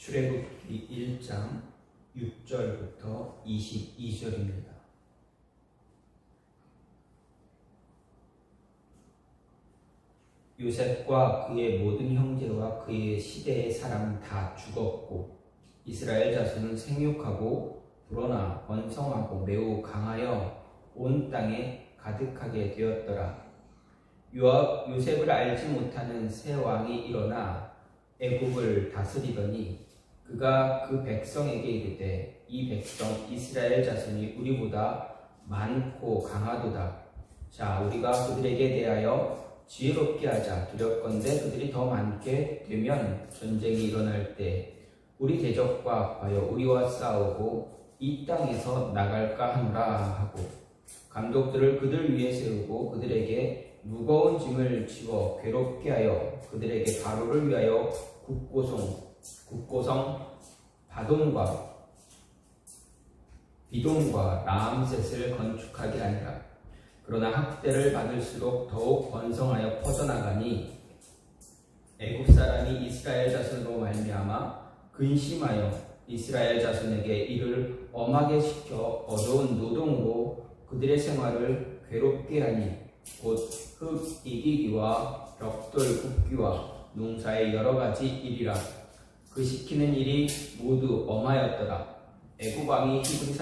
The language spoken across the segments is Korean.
출애굽기 1장 6절부터 22절입니다. 요셉과 그의 모든 형제와 그의 시대의 사람 다 죽었고 이스라엘 자손은 생육하고 불어나 번성하고 매우 강하여 온 땅에 가득하게 되었더라. 요셉을 알지 못하는 새 왕이 일어나 애굽을 다스리더니 그가 그 백성에게 이르되 이 백성 이스라엘 자손이 우리보다 많고 강하도다. 자, 우리가 그들에게 대하여 지혜롭게 하자. 두렵건대 그들이 더 많게 되면 전쟁이 일어날 때 우리 대적과 합하여 우리와 싸우고 이 땅에서 나갈까 하노라 하고 감독들을 그들 위에 세우고 그들에게 무거운 짐을 지워 괴롭게 하여 그들에게 바로를 위하여 국고성 비돔과 라암셋을 건축하게 하니라. 그러나 학대를 받을수록 더욱 번성하여 퍼져나가니 애굽 사람이 이스라엘 자손으로 말미암아 근심하여 이스라엘 자손에게 이를 엄하게 시켜 어려운 노동으로 그들의 생활을 괴롭게 하니 곧 흙 이기기와 벽돌 굽기와 농사의 여러 가지 일이라. 그 시키는 일이 모두 엄하였더라. 애굽 왕이 히브리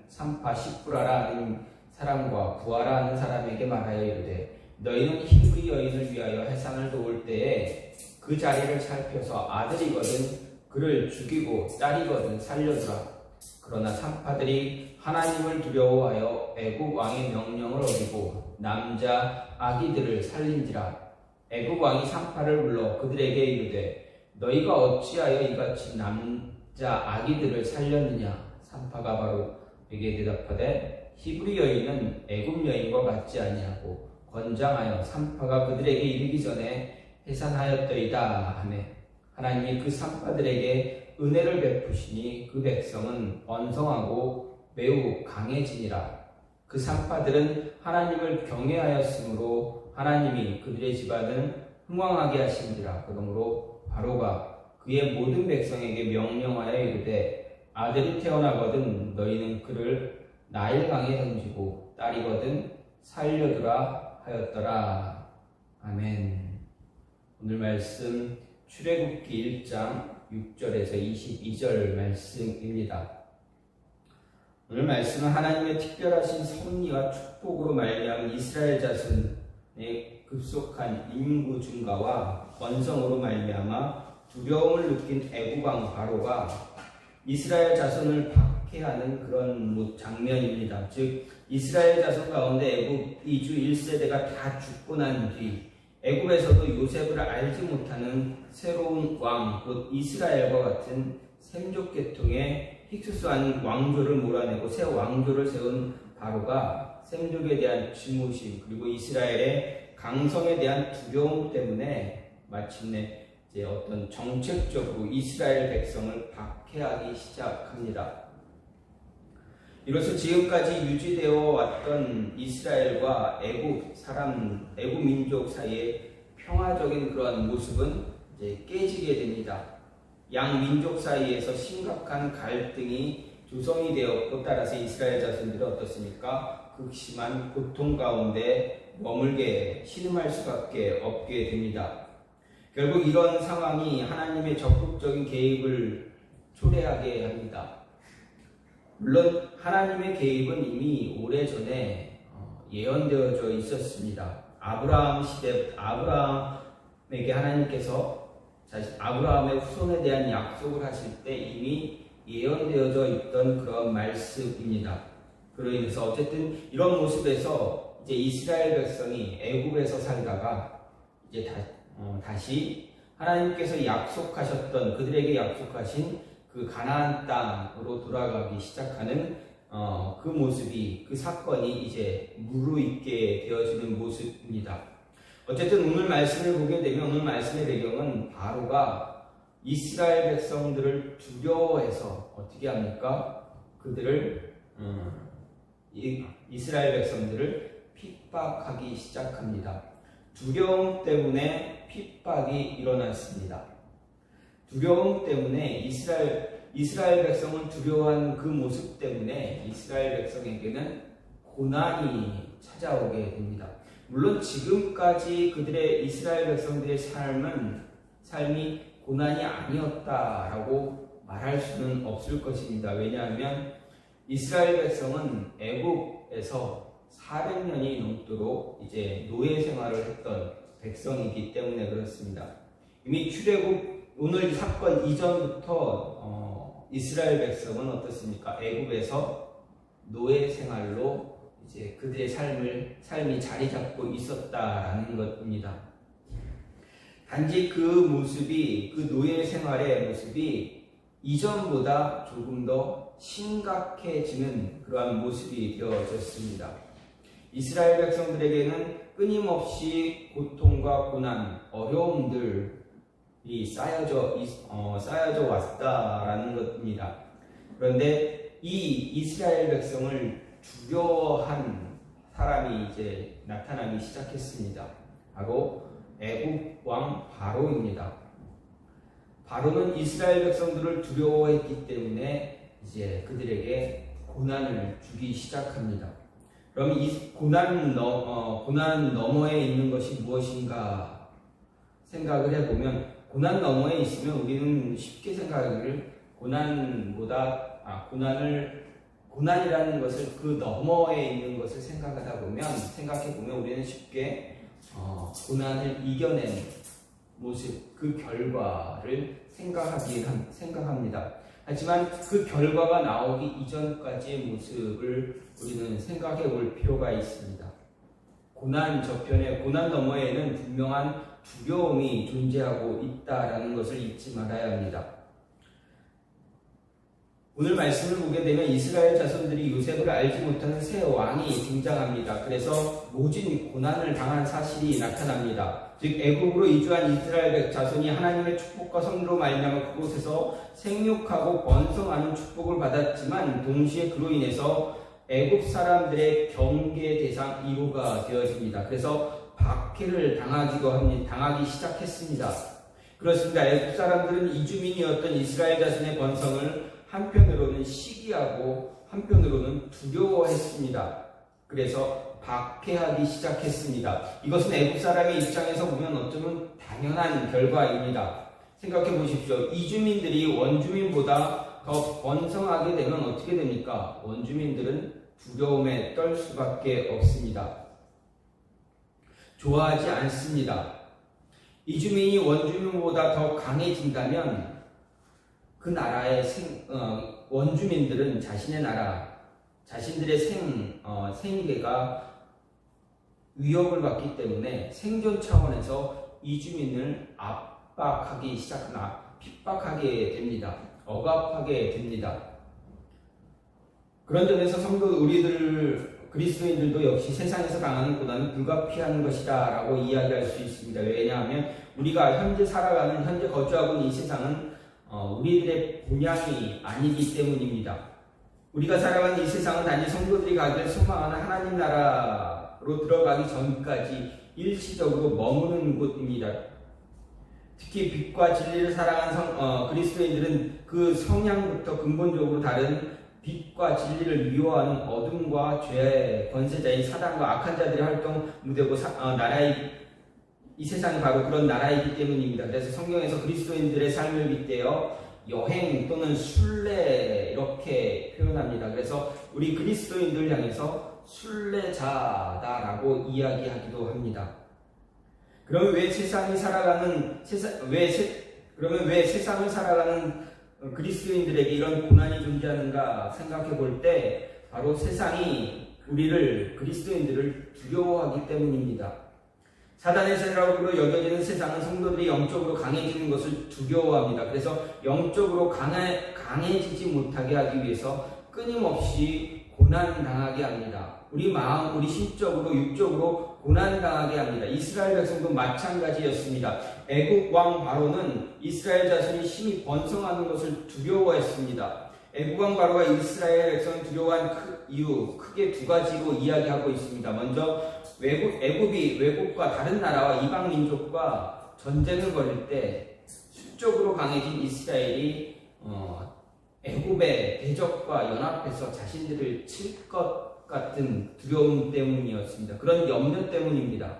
산파 시프라라 하는 사람과 부하라 하는 사람에게 말하여 이르되 너희는 히브리 여인을 위하여 해산을 도울 때에 그 자리를 살펴서 아들이거든 그를 죽이고 딸이거든 살려주라. 그러나 산파들이 하나님을 두려워하여 애굽 왕의 명령을 어기고 남자 아기들을 살린지라. 애굽 왕이 산파를 불러 그들에게 이르되 너희가 어찌하여 이같이 남자 아기들을 살렸느냐. 산파가 바로 에게 대답하되 히브리 여인은 애굽 여인과 같지 아니하고 건장하여 산파가 그들에게 이르기 전에 해산하였더이다 하매 하나님이 그 산파들에게 은혜를 베푸시니 그 백성은 번성하고 매우 강해지니라. 그 산파들은 하나님을 경외하였으므로 하나님이 그들의 집안을 흥왕하게 하시니라. 그러므로 바로가 그의 모든 백성에게 명령하여 이르되 아들이 태어나거든 너희는 그를 나일강에 던지고 딸이거든 살려두라 하였더라. 아멘. 오늘 말씀 출애굽기 1장 6절에서 22절 말씀입니다. 오늘 말씀은 하나님의 특별하신 섭리와 축복으로 말미암은 이스라엘 자손의 급속한 인구 증가와 번성으로 말미암아 두려움을 느낀 애굽 왕 바로가 이스라엘 자손을 박해하는 그런 장면입니다. 즉 이스라엘 자손 가운데 애굽 이주 1세대가 다 죽고 난 뒤 애굽에서도 요셉을 알지 못하는 새로운 왕, 곧 이스라엘과 같은 셈족 계통의 힉수스한 왕조를 몰아내고 새 왕조를 세운 바로가 셈족에 대한 증오심 그리고 이스라엘의 강성에 대한 두려움 때문에 마침내 이제 어떤 정책적으로 이스라엘 백성을 박해하기 시작합니다. 이로써 지금까지 유지되어 왔던 이스라엘과 애굽 민족 사이의 평화적인 그러한 모습은 이제 깨지게 됩니다. 양 민족 사이에서 심각한 갈등이 조성이 되었고 따라서 이스라엘 자손들은 어떻습니까? 극심한 고통 가운데 머물게 신음할 수밖에 없게 됩니다. 결국 이런 상황이 하나님의 적극적인 개입을 초래하게 합니다. 물론 하나님의 개입은 이미 오래전에 예언되어져 있었습니다. 아브라함 시대 아브라함에게 하나님께서 아브라함의 후손에 대한 약속을 하실 때 이미 예언되어져 있던 그런 말씀입니다. 그로 인해서 어쨌든 이런 모습에서 이제 이스라엘 백성이 애굽에서 살다가 이제 다시 하나님께서 약속하셨던 그들에게 약속하신 그 가나안 땅으로 돌아가기 시작하는 그 모습이 그 사건이 이제 무르익게 되어지는 모습입니다. 어쨌든 오늘 말씀을 보게 되면 오늘 말씀의 배경은 바로가 이스라엘 백성들을 두려워해서 어떻게 합니까? 그들을 이스라엘 백성들을 핍박하기 시작합니다. 두려움 때문에 핍박이 일어났습니다. 두려움 때문에 이스라엘 백성은 두려워한 그 모습 때문에 이스라엘 백성에게는 고난이 찾아오게 됩니다. 물론 지금까지 그들의 이스라엘 백성들의 삶이 고난이 아니었다라고 말할 수는 없을 것입니다. 왜냐하면 이스라엘 백성은 애국에서 400년이 넘도록 이제 노예 생활을 했던 백성이기 때문에 그렇습니다. 이미 출애굽 오늘 사건 이전부터 이스라엘 백성은 어떻습니까? 애국에서 노예 생활로 이제 그들의 삶이 자리 잡고 있었다라는 것입니다. 단지 그 모습이, 그 노예 생활의 모습이 이전보다 조금 더 심각해지는 그러한 모습이 되어졌습니다. 이스라엘 백성들에게는 끊임없이 고통과 고난, 어려움들이 쌓여져 왔다라는 것입니다. 그런데 이 이스라엘 백성을 두려워한 사람이 이제 나타나기 시작했습니다. 바로 애국 왕 바로입니다. 바로는 이스라엘 백성들을 두려워했기 때문에 이제 그들에게 고난을 주기 시작합니다. 그럼 이 고난 너머에 있는 것이 무엇인가 생각을 해보면, 고난 너머에 있으면 우리는 쉽게 고난이라는 것을 그 너머에 있는 것을 생각해보면 우리는 쉽게 고난을 이겨낸 모습, 그 결과를 생각합니다. 하지만 그 결과가 나오기 이전까지의 모습을 우리는 생각해 볼 필요가 있습니다. 고난 저편에, 고난 너머에는 분명한 두려움이 존재하고 있다라는 것을 잊지 말아야 합니다. 오늘 말씀을 보게 되면 이스라엘 자손들이 요셉을 알지 못하는 새 왕이 등장합니다. 그래서 모진 고난을 당한 사실이 나타납니다. 즉 애국으로 이주한 이스라엘 자손이 하나님의 축복과 성리로 말미암아 그곳에서 생육하고 번성하는 축복을 받았지만 동시에 그로 인해서 애국 사람들의 경계 대상 1호가 되어집니다. 그래서 박해를 당하기 시작했습니다. 그렇습니다. 애국 사람들은 이주민이었던 이스라엘 자손의 번성을 한편으로는 시기하고 한편으로는 두려워했습니다. 그래서 박해하기 시작했습니다. 이것은 애국 사람의 입장에서 보면 어쩌면 당연한 결과입니다. 생각해 보십시오. 이주민들이 원주민보다 더 번성하게 되면 어떻게 됩니까? 원주민들은 두려움에 떨 수밖에 없습니다. 좋아하지 않습니다. 이주민이 원주민보다 더 강해진다면 그 나라의 원주민들은 자신들의 생계가 위협을 받기 때문에 생존 차원에서 이주민을 핍박하게 됩니다. 억압하게 됩니다. 그런 점에서 그리스도인들도 역시 세상에서 당하는 고난은 불가피한 것이다 라고 이야기할 수 있습니다. 왜냐하면 우리가 현재 거주하고 있는 이 세상은 우리들의 본향이 아니기 때문입니다. 우리가 살아가는 이 세상은 단지 성도들이 가기를 소망하는 하나님 나라로 들어가기 전까지 일시적으로 머무는 곳입니다. 특히 빛과 진리를 사랑하는 그리스도인들은 그 성향부터 근본적으로 다른 빛과 진리를 미워하는 어둠과 죄의 권세자인 사단과 악한 자들의 활동 무대고 이 세상이 바로 그런 나라이기 때문입니다. 그래서 성경에서 그리스도인들의 삶을 빗대어 여행 또는 순례 이렇게 표현합니다. 그래서 우리 그리스도인들 향해서 순례자다라고 이야기하기도 합니다. 그러면 왜 세상을 살아가는 그리스도인들에게 이런 고난이 존재하는가 생각해 볼 때 바로 세상이 그리스도인들을 두려워하기 때문입니다. 사단의 세력으로 여겨지는 세상은 성도들이 영적으로 강해지는 것을 두려워합니다. 그래서 영적으로 강해지지 못하게 하기 위해서 끊임없이 고난당하게 합니다. 우리 신적으로, 육적으로 고난당하게 합니다. 이스라엘 백성도 마찬가지였습니다. 애국 왕 바로는 이스라엘 자손이 심히 번성하는 것을 두려워했습니다. 애국 왕 바로가 이스라엘 백성을 두려워한 이유 크게 두 가지로 이야기하고 있습니다. 먼저 애국이 외국과 다른 나라와 이방 민족과 전쟁을 벌일 때 수적으로 강해진 이스라엘이 애굽의 대적과 연합해서 자신들을 칠 것 같은 두려움 때문이었습니다. 그런 염려 때문입니다.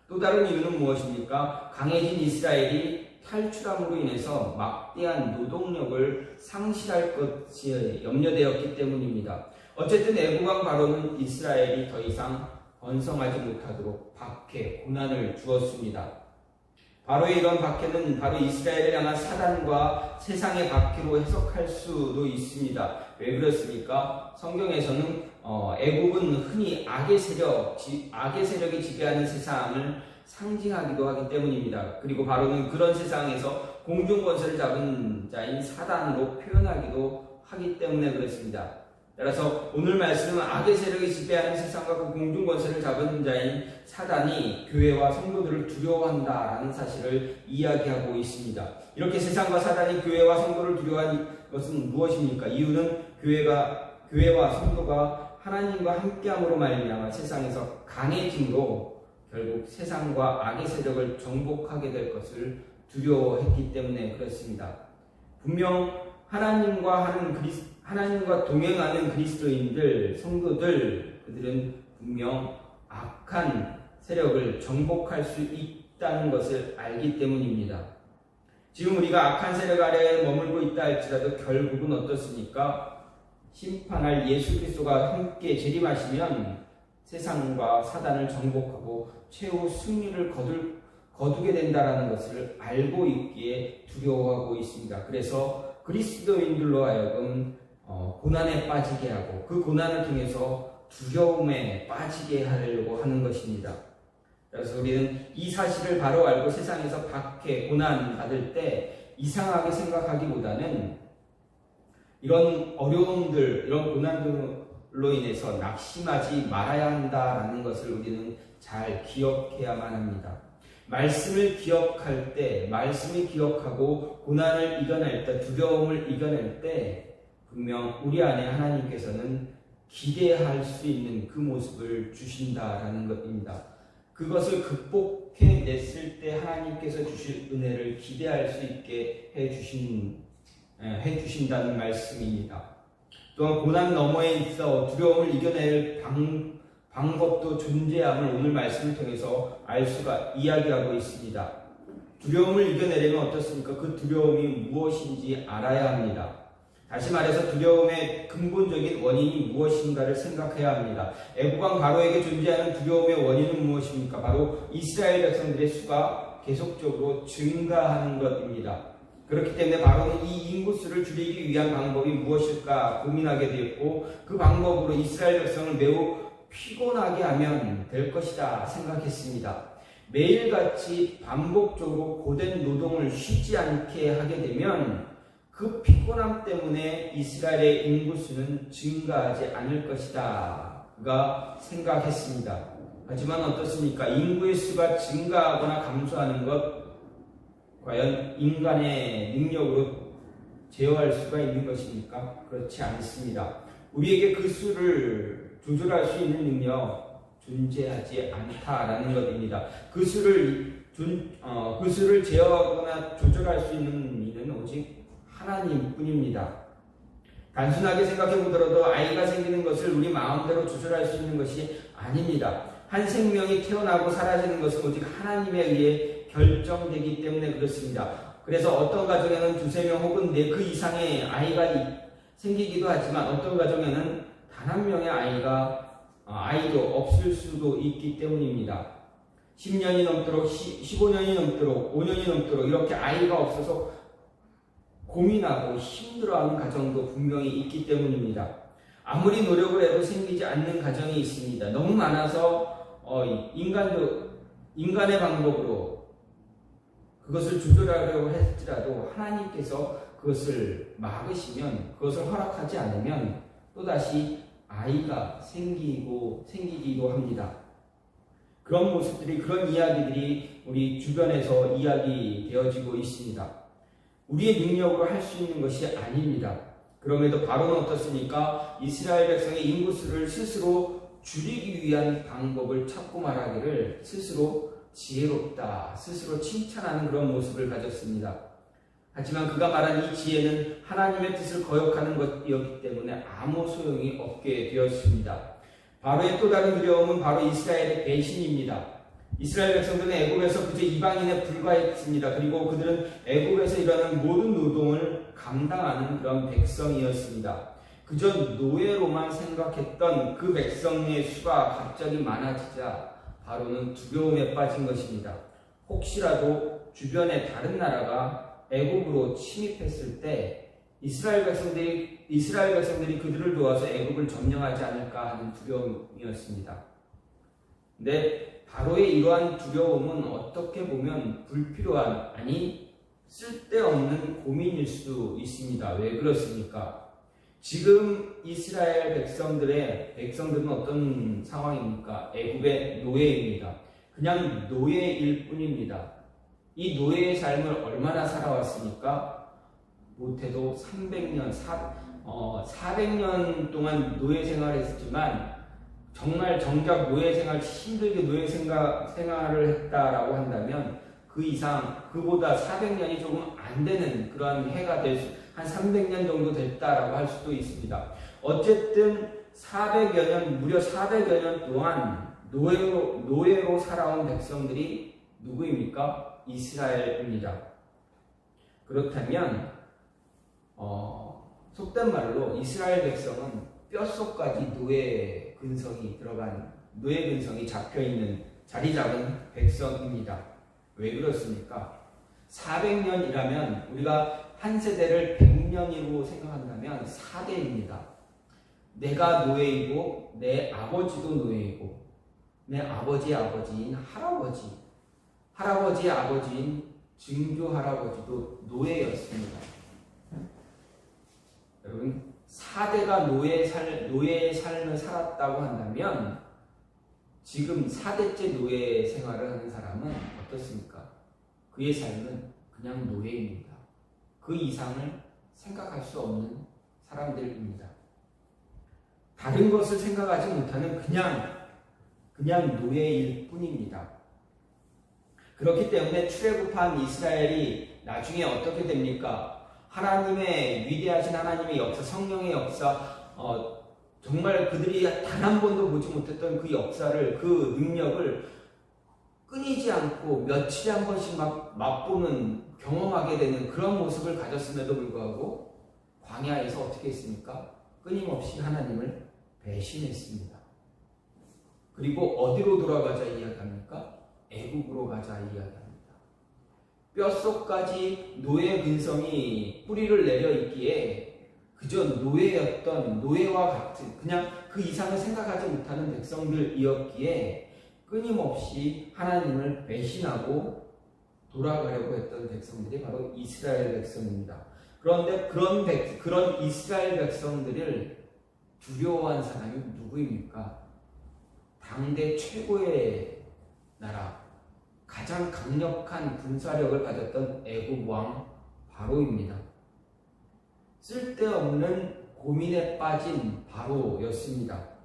또 다른 이유는 무엇입니까? 강해진 이스라엘이 탈출함으로 인해서 막대한 노동력을 상실할 것이 염려되었기 때문입니다. 어쨌든 애국왕 바로는 이스라엘이 더 이상 번성하지 못하도록 박해, 고난을 주었습니다. 바로의 이런 박해는 바로 이스라엘을 향한 사단과 세상의 박해로 해석할 수도 있습니다. 왜 그렇습니까? 성경에서는 애국은 흔히 악의 세력이 지배하는 세상을 상징하기도 하기 때문입니다. 그리고 바로는 그런 세상에서 공중 권세를 잡은 자인 사단으로 표현하기도 하기 때문에 그렇습니다. 따라서 오늘 말씀은 악의 세력이 지배하는 세상과 그 공중 권세를 잡은 자인 사단이 교회와 성도들을 두려워한다라는 사실을 이야기하고 있습니다. 이렇게 세상과 사단이 교회와 성도를 두려워한 것은 무엇입니까? 이유는 교회와 성도가 하나님과 함께함으로 말미암아 세상에서 강해짐으로 결국 세상과 악의 세력을 정복하게 될 것을 두려워했기 때문에 그렇습니다. 분명 하나님과 동행하는 그리스도인들, 성도들, 그들은 분명 악한 세력을 정복할 수 있다는 것을 알기 때문입니다. 지금 우리가 악한 세력 아래에 머물고 있다 할지라도 결국은 어떻습니까? 심판할 예수 그리스도가 함께 재림하시면 세상과 사단을 정복하고 최후 승리를 거두게 된다는 것을 알고 있기에 두려워하고 있습니다. 그래서 그리스도인들로 하여금 고난에 빠지게 하고 그 고난을 통해서 두려움에 빠지게 하려고 하는 것입니다. 그래서 우리는 이 사실을 바로 알고 세상에서 박해, 고난 받을 때 이상하게 생각하기보다는 이런 어려움들, 이런 고난들로 인해서 낙심하지 말아야 한다라는 것을 우리는 잘 기억해야만 합니다. 말씀을 기억할 때, 말씀을 기억하고 고난을 이겨낼 때, 두려움을 이겨낼 때 분명 우리 안에 하나님께서는 기대할 수 있는 그 모습을 주신다라는 것입니다. 그것을 극복해냈을 때 하나님께서 주실 은혜를 기대할 수 있게 해주신다는 말씀입니다. 또한 고난 너머에 있어 두려움을 이겨낼 방법도 존재함을 오늘 말씀을 통해서 알 수가 이야기하고 있습니다. 두려움을 이겨내려면 어떻습니까? 그 두려움이 무엇인지 알아야 합니다. 다시 말해서 두려움의 근본적인 원인이 무엇인가를 생각해야 합니다. 애국왕 바로에게 존재하는 두려움의 원인은 무엇입니까? 바로 이스라엘 백성들의 수가 계속적으로 증가하는 것입니다. 그렇기 때문에 바로는 이 인구수를 줄이기 위한 방법이 무엇일까 고민하게 되었고 그 방법으로 이스라엘 백성을 매우 피곤하게 하면 될 것이다 생각했습니다. 매일같이 반복적으로 고된 노동을 쉬지 않게 하게 되면 그 피곤함 때문에 이스라엘의 인구수는 증가하지 않을 것이다.가 생각했습니다. 하지만 어떻습니까? 인구의 수가 증가하거나 감소하는 것 과연 인간의 능력으로 제어할 수가 있는 것입니까? 그렇지 않습니다. 우리에게 그 수를 조절할 수 있는 능력 존재하지 않다라는 것입니다. 그 수를 제어하거나 조절할 수 있는 이는 오직 하나님뿐입니다. 단순하게 생각해 보더라도 아이가 생기는 것을 우리 마음대로 조절할 수 있는 것이 아닙니다. 한 생명이 태어나고 사라지는 것은 오직 하나님에 의해 결정되기 때문에 그렇습니다. 그래서 어떤 가정에는 두세 명 혹은 그 이상의 아이가 생기기도 하지만 어떤 가정에는 단 한 명의 아이도 없을 수도 있기 때문입니다. 10년이 넘도록 15년이 넘도록 5년이 넘도록 이렇게 아이가 없어서 고민하고 힘들어하는 가정도 분명히 있기 때문입니다. 아무리 노력을 해도 생기지 않는 가정이 있습니다. 너무 많아서 인간의 방법으로 그것을 조절하려고 할지라도 하나님께서 그것을 막으시면, 그것을 허락하지 않으면 또다시 아이가 생기기도 합니다. 그런 모습들이, 그런 이야기들이 우리 주변에서 이야기되어지고 있습니다. 우리의 능력으로 할 수 있는 것이 아닙니다. 그럼에도 바로는 어떻습니까? 이스라엘 백성의 인구수를 스스로 줄이기 위한 방법을 찾고 말하기를 스스로 지혜롭다, 스스로 칭찬하는 그런 모습을 가졌습니다. 하지만 그가 말한 이 지혜는 하나님의 뜻을 거역하는 것이었기 때문에 아무 소용이 없게 되었습니다. 바로의 또 다른 두려움은 바로 이스라엘의 배신입니다. 이스라엘 백성들은 애굽에서 그저 이방인에 불과했습니다. 그리고 그들은 애굽에서 일어나는 모든 노동을 감당하는 그런 백성이었습니다. 그저 노예로만 생각했던 그 백성의 수가 갑자기 많아지자 바로는 두려움에 빠진 것입니다. 혹시라도 주변의 다른 나라가 애굽으로 침입했을 때 이스라엘 백성들이 그들을 도와서 애굽을 점령하지 않을까 하는 두려움이었습니다. 근데 바로의 이러한 두려움은 어떻게 보면 불필요한, 아니 쓸데없는 고민일 수 있습니다. 왜 그렇습니까? 지금 이스라엘 백성들은 어떤 상황입니까? 애굽의 노예입니다. 그냥 노예일 뿐입니다. 이 노예의 삶을 얼마나 살아왔습니까? 못해도 300년, 400년 동안 노예 생활을 했지만 정말 정작 노예 생활, 힘들게 노예 생활을 했다라고 한다면 그 이상, 그보다 400년이 조금 안 되는 그런 해가 한 300년 정도 됐다라고 할 수도 있습니다. 어쨌든 400여 년, 무려 400여 년 동안 노예로 살아온 백성들이 누구입니까? 이스라엘입니다. 그렇다면 속된 말로 이스라엘 백성은 뼛속까지 노예 근성이 잡혀있는, 자리 잡은 백성입니다. 왜 그렇습니까? 400년이라면 우리가 한 세대를 100년으로 생각한다면 4대입니다. 내가 노예이고 내 아버지도 노예이고 내 아버지의 아버지인 할아버지의 아버지인 증조 할아버지도 노예였습니다. 여러분, 4대가 노예의 삶을 살았다고 한다면 지금 4대째 노예 생활을 하는 사람은 어떻습니까? 그의 삶은 그냥 노예입니다. 그 이상을 생각할 수 없는 사람들입니다. 다른 것을 생각하지 못하는 그냥 노예일 뿐입니다. 그렇기 때문에 출애굽한 이스라엘이 나중에 어떻게 됩니까? 하나님의 위대하신 하나님의 역사, 성령의 역사, 정말 그들이 단 한 번도 보지 못했던 그 역사를, 그 능력을 끊이지 않고 며칠에 한 번씩 맛보는, 경험하게 되는 그런 모습을 가졌음에도 불구하고 광야에서 어떻게 했습니까? 끊임없이 하나님을 배신했습니다. 그리고 어디로 돌아가자 이야기합니까? 애국으로 가자 이야기합니다. 뼛속까지 노예 근성이 뿌리를 내려 있기에 그저 노예와 같은, 그냥 그 이상을 생각하지 못하는 백성들이었기에 끊임없이 하나님을 배신하고 돌아가려고 했던 백성들이 바로 이스라엘 백성입니다. 그런데 그런 이스라엘 백성들을 두려워한 사람이 누구입니까? 당대 최고의 나라, 가장 강력한 군사력을 가졌던 애굽 왕 바로입니다. 쓸데없는 고민에 빠진 바로였습니다.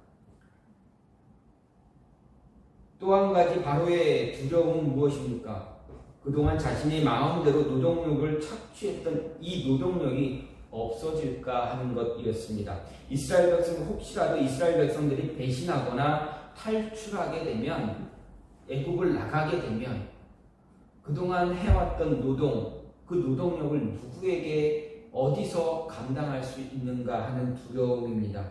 또 한 가지 바로의 두려움은 무엇입니까? 그동안 자신의 마음대로 노동력을 착취했던 이 노동력이 없어질까 하는 것이었습니다. 이스라엘 백성은 혹시라도 이스라엘 백성들이 배신하거나 탈출하게 되면, 애굽을 나가게 되면 그동안 해왔던 그 노동력을 누구에게 어디서 감당할 수 있는가 하는 두려움입니다.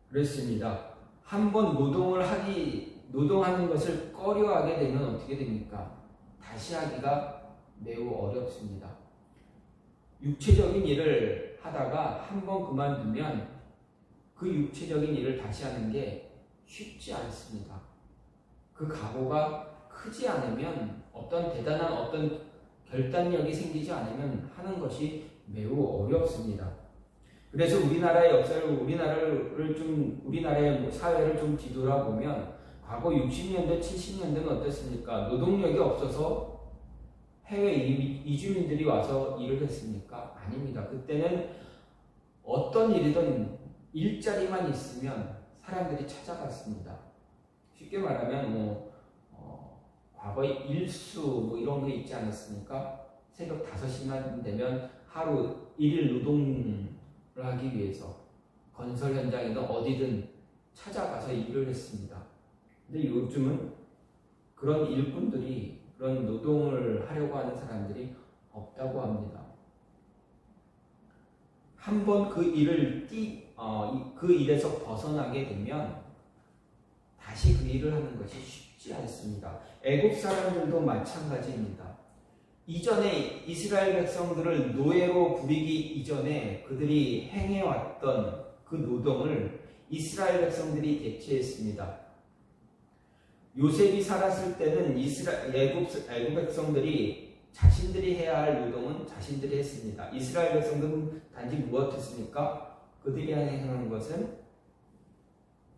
그렇습니다. 한번 노동하는 것을 꺼려하게 되면 어떻게 됩니까? 다시 하기가 매우 어렵습니다. 육체적인 일을 하다가 한번 그만두면 그 육체적인 일을 다시 하는 게 쉽지 않습니다. 그 각오가 크지 않으면, 대단한 결단력이 생기지 않으면 하는 것이 매우 어렵습니다. 그래서 우리나라의 역사를, 우리나라의 사회를 좀 뒤돌아보면 과거 60년대, 70년대는 어땠습니까? 노동력이 없어서 해외 이주민들이 와서 일을 했습니까? 아닙니다. 그때는 어떤 일이든 일자리만 있으면 사람들이 찾아갔습니다. 쉽게 말하면 과거에 일수 이런 게 있지 않았습니까? 새벽 5시만 되면 하루 1일 노동을 하기 위해서 건설 현장이든 어디든 찾아가서 일을 했습니다. 근데 요즘은 그런 일꾼들이, 그런 노동을 하려고 하는 사람들이 없다고 합니다. 한번 그 일에서 벗어나게 되면 다시 그 일을 하는 것이 쉽지 않습니다. 애국 사람들도 마찬가지입니다. 이전에 이스라엘 백성들을 노예로 부리기 이전에 그들이 행해왔던 그 노동을 이스라엘 백성들이 대체했습니다. 요셉이 살았을 때는 애국 백성들이 자신들이 해야 할 노동은 자신들이 했습니다. 이스라엘 백성들은 단지 무엇했습니까? 그들이 행하는 것은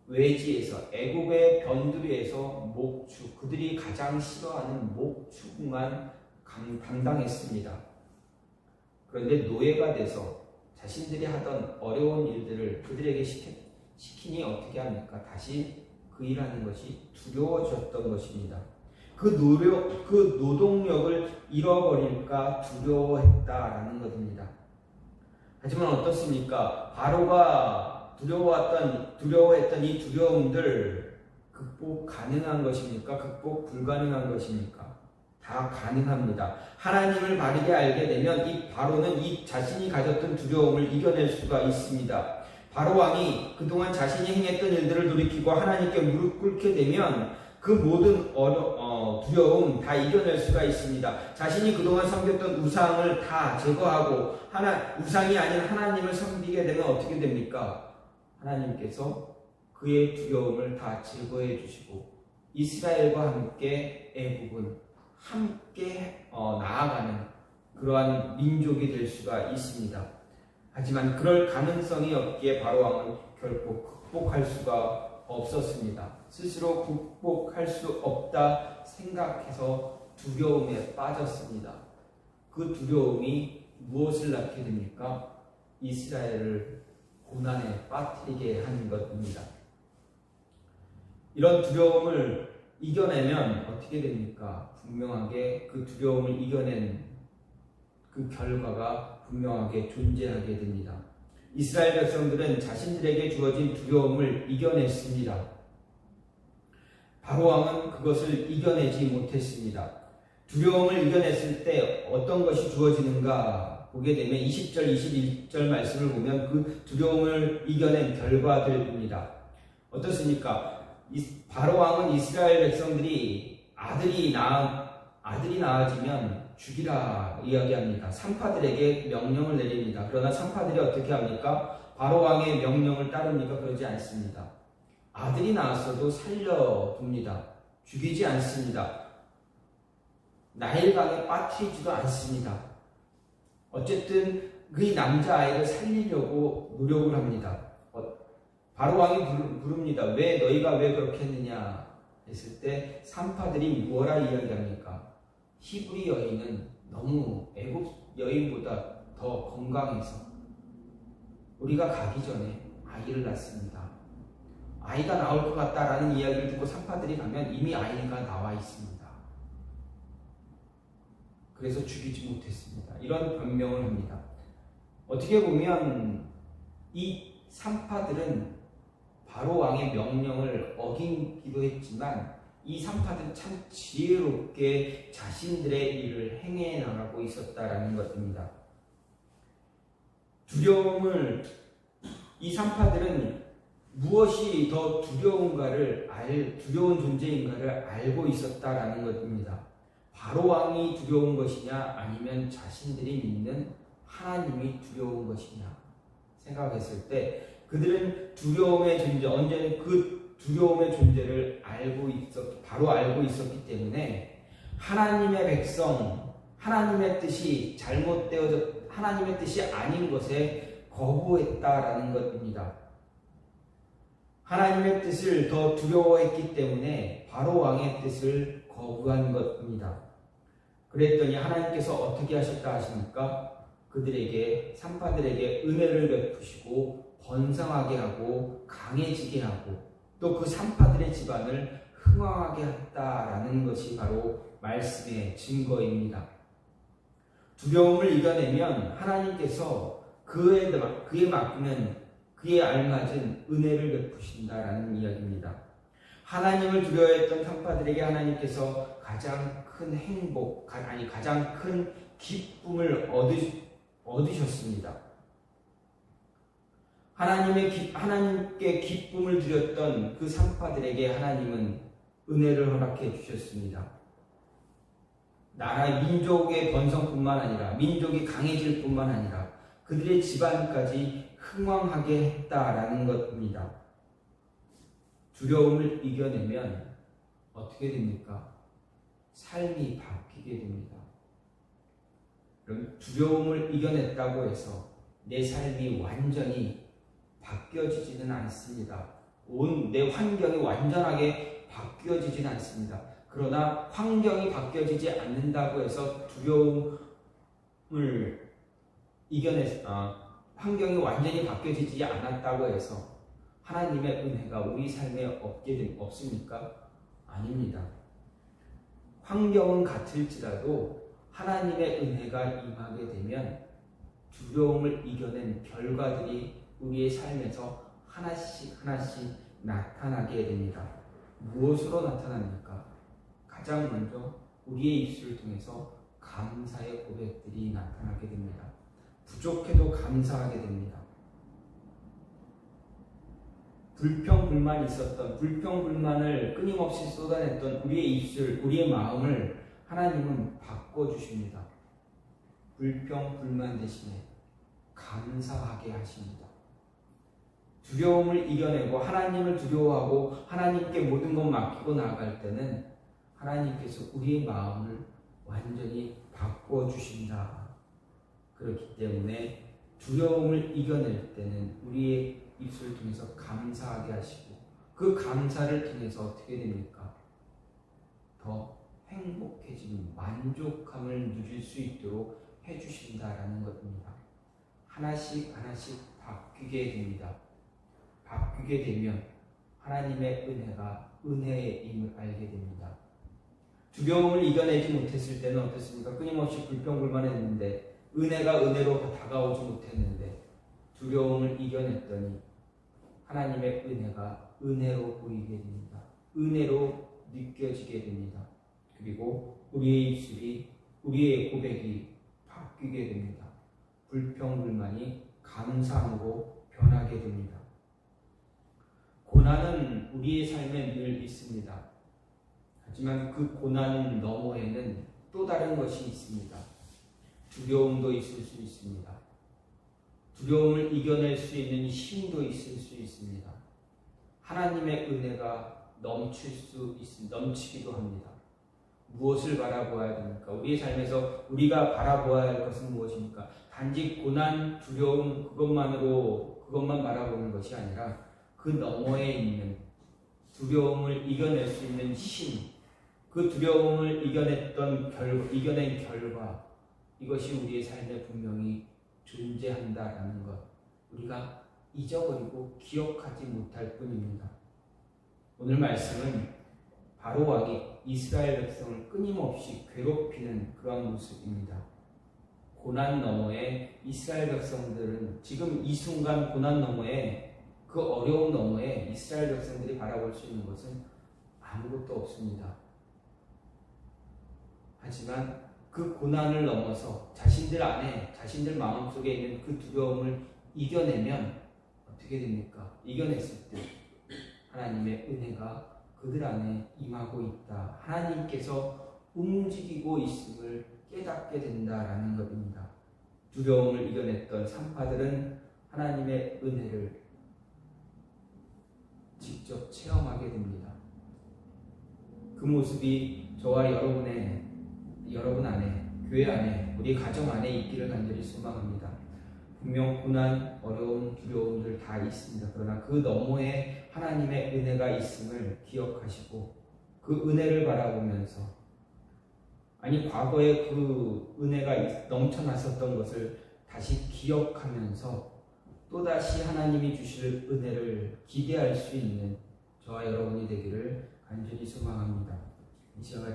외지에서, 애국의 변두리에서 목축, 그들이 가장 싫어하는 목축만 담당했습니다. 그런데 노예가 돼서 자신들이 하던 어려운 일들을 그들에게 시키니 어떻게 합니까? 다시 그 일하는 것이 두려워졌던 것입니다. 그 노동력을 잃어버릴까 두려워했다라는 것입니다. 하지만 어떻습니까? 바로가 두려워했던 이 두려움들 극복 가능한 것입니까? 극복 불가능한 것입니까? 다 가능합니다. 하나님을 바르게 알게 되면 이 바로는 이 자신이 가졌던 두려움을 이겨낼 수가 있습니다. 바로 왕이 그동안 자신이 행했던 일들을 돌이키고 하나님께 무릎 꿇게 되면 그 모든 두려움 다 이겨낼 수가 있습니다. 자신이 그동안 섬겼던 우상을 다 제거하고 우상이 아닌 하나님을 섬기게 되면 어떻게 됩니까? 하나님께서 그의 두려움을 다 제거해 주시고 이스라엘과 함께 애국은 함께 나아가는 그러한 민족이 될 수가 있습니다. 하지만 그럴 가능성이 없기에 바로 왕은 결코 극복할 수가 없었습니다. 스스로 극복할 수 없다 생각해서 두려움에 빠졌습니다. 그 두려움이 무엇을 낳게 됩니까? 이스라엘을 고난에 빠뜨리게 하는 것입니다. 이런 두려움을 이겨내면 어떻게 됩니까? 분명하게 그 두려움을 이겨낸 그 결과가 분명하게 존재하게 됩니다. 이스라엘 백성들은 자신들에게 주어진 두려움을 이겨냈습니다. 바로 왕은 그것을 이겨내지 못했습니다. 두려움을 이겨냈을 때 어떤 것이 주어지는가 보게 되면 20절, 21절 말씀을 보면 그 두려움을 이겨낸 결과들입니다. 어떻습니까? 바로 왕은 이스라엘 백성들이 아들이 낳아지면 죽이라 이야기합니다. 산파들에게 명령을 내립니다. 그러나 산파들이 어떻게 합니까? 바로 왕의 명령을 따릅니까? 그러지 않습니다. 아들이 낳았어도 살려둡니다. 죽이지 않습니다. 나일강에 빠뜨리지도 않습니다. 어쨌든 그 남자아이를 살리려고 노력을 합니다. 바로 왕이 부릅니다. 너희가 왜 그렇게 했느냐 했을 때 산파들이 뭐라 이야기합니까? 히브리 여인은 너무 애국 여인보다 더 건강해서 우리가 가기 전에 아이를 낳습니다. 아이가 나올 것 같다라는 이야기를 듣고 산파들이 가면 이미 아이가 나와 있습니다. 그래서 죽이지 못했습니다. 이런 변명을 합니다. 어떻게 보면 이 산파들은 바로 왕의 명령을 어긴기도 했지만 이 산파들은 참 지혜롭게 자신들의 일을 행해 나가고 있었다라는 것입니다. 이 산파들은 무엇이 더 두려운 존재인가를 알고 있었다라는 것입니다. 바로 왕이 두려운 것이냐 아니면 자신들이 믿는 하나님이 두려운 것이냐 생각했을 때 그들은 두려움의 존재, 언제는 그 두려움의 존재를 바로 알고 있었기 때문에 하나님의 백성, 하나님의 뜻이 하나님의 뜻이 아닌 것에 거부했다라는 것입니다. 하나님의 뜻을 더 두려워했기 때문에 바로 왕의 뜻을 거부한 것입니다. 그랬더니 하나님께서 어떻게 하셨다 하십니까? 산파들에게 은혜를 베푸시고 번성하게 하고 강해지게 하고 또 그 산파들의 집안을 흥왕하게 했다라는 것이 바로 말씀의 증거입니다. 두려움을 이겨내면 하나님께서 그에 맡기는 그에 알맞은 은혜를 베푸신다라는 이야기입니다. 하나님을 두려워했던 산파들에게 하나님께서 가장 큰 행복, 가장 큰 기쁨을 얻으셨습니다. 하나님께 기쁨을 드렸던 그 산파들에게 하나님은 은혜를 허락해 주셨습니다. 나라 민족의 번성뿐만 아니라 민족이 강해질 뿐만 아니라 그들의 집안까지 흥왕하게 했다라는 것입니다. 두려움을 이겨내면 어떻게 됩니까? 삶이 바뀌게 됩니다. 그럼 두려움을 이겨냈다고 해서 내 삶이 완전히 바뀌어지지는 않습니다. 내 환경이 완전하게 바뀌어지지는 않습니다. 그러나 환경이 바뀌어지지 않는다고 해서 두려움을 환경이 완전히 바뀌어지지 않았다고 해서 하나님의 은혜가 우리 삶에 없습니까? 아닙니다. 환경은 같을지라도 하나님의 은혜가 임하게 되면 두려움을 이겨낸 결과들이 우리의 삶에서 하나씩 나타나게 됩니다. 무엇으로 나타납니까? 가장 먼저 우리의 입술을 통해서 감사의 고백들이 나타나게 됩니다. 부족해도 감사하게 됩니다. 불평불만을 끊임없이 쏟아냈던 우리의 입술, 우리의 마음을 하나님은 바꿔주십니다. 불평불만 대신에 감사하게 하십니다. 두려움을 이겨내고 하나님을 두려워하고 하나님께 모든 것 맡기고 나아갈 때는 하나님께서 우리의 마음을 완전히 바꿔주신다. 그렇기 때문에 두려움을 이겨낼 때는 우리의 입술을 통해서 감사하게 하시고 그 감사를 통해서 어떻게 됩니까? 더 행복해지는 만족감을 누릴 수 있도록 해주신다라는 것입니다. 하나씩 바뀌게 됩니다. 바뀌게 되면 하나님의 은혜가 은혜의 힘을 알게 됩니다. 두려움을 이겨내지 못했을 때는 어땠습니까? 끊임없이 불평불만했는데 은혜가 은혜로 다가오지 못했는데 두려움을 이겨냈더니 하나님의 은혜가 은혜로 보이게 됩니다. 은혜로 느껴지게 됩니다. 그리고 우리의 입술이, 우리의 고백이 바뀌게 됩니다. 불평불만이 감사함으로 변하게 됩니다. 고난은 우리의 삶에 늘 있습니다. 하지만 그 고난 너머에는 또 다른 것이 있습니다. 두려움도 있을 수 있습니다. 두려움을 이겨낼 수 있는 힘도 있을 수 있습니다. 하나님의 은혜가 넘치기도 합니다. 무엇을 바라보아야 됩니까? 우리의 삶에서 우리가 바라보아야 할 것은 무엇입니까? 단지 고난, 두려움 그것만 바라보는 것이 아니라 그 너머에 있는 두려움을 이겨낼 수 있는 힘, 그 두려움을 이겨낸 결과 이것이 우리의 삶에 분명히 존재한다라는 것, 우리가 잊어버리고 기억하지 못할 뿐입니다. 오늘 말씀은 바로 왕이 이스라엘 백성을 끊임없이 괴롭히는 그런 모습입니다. 고난 너머에 이스라엘 백성들은 지금 이 순간 고난 너머에 그 어려움 너머에 이스라엘 백성들이 바라볼 수 있는 것은 아무것도 없습니다. 하지만 그 고난을 넘어서 자신들 안에, 자신들 마음속에 있는 그 두려움을 이겨내면 어떻게 됩니까? 이겨냈을 때 하나님의 은혜가 그들 안에 임하고 있다. 하나님께서 움직이고 있음을 깨닫게 된다라는 것입니다. 두려움을 이겨냈던 산파들은 하나님의 은혜를 직접 체험하게 됩니다. 그 모습이 저와 여러분 안에, 교회 안에, 우리 가정 안에 있기를 간절히 소망합니다. 분명 고난, 어려움, 두려움들 다 있습니다. 그러나 그 너머에 하나님의 은혜가 있음을 기억하시고 그 은혜를 바라보면서 과거에 그 은혜가 넘쳐났었던 것을 다시 기억하면서 또다시 하나님이 주실 은혜를 기대할 수 있는 저와 여러분이 되기를 간절히 소망합니다. 이 시간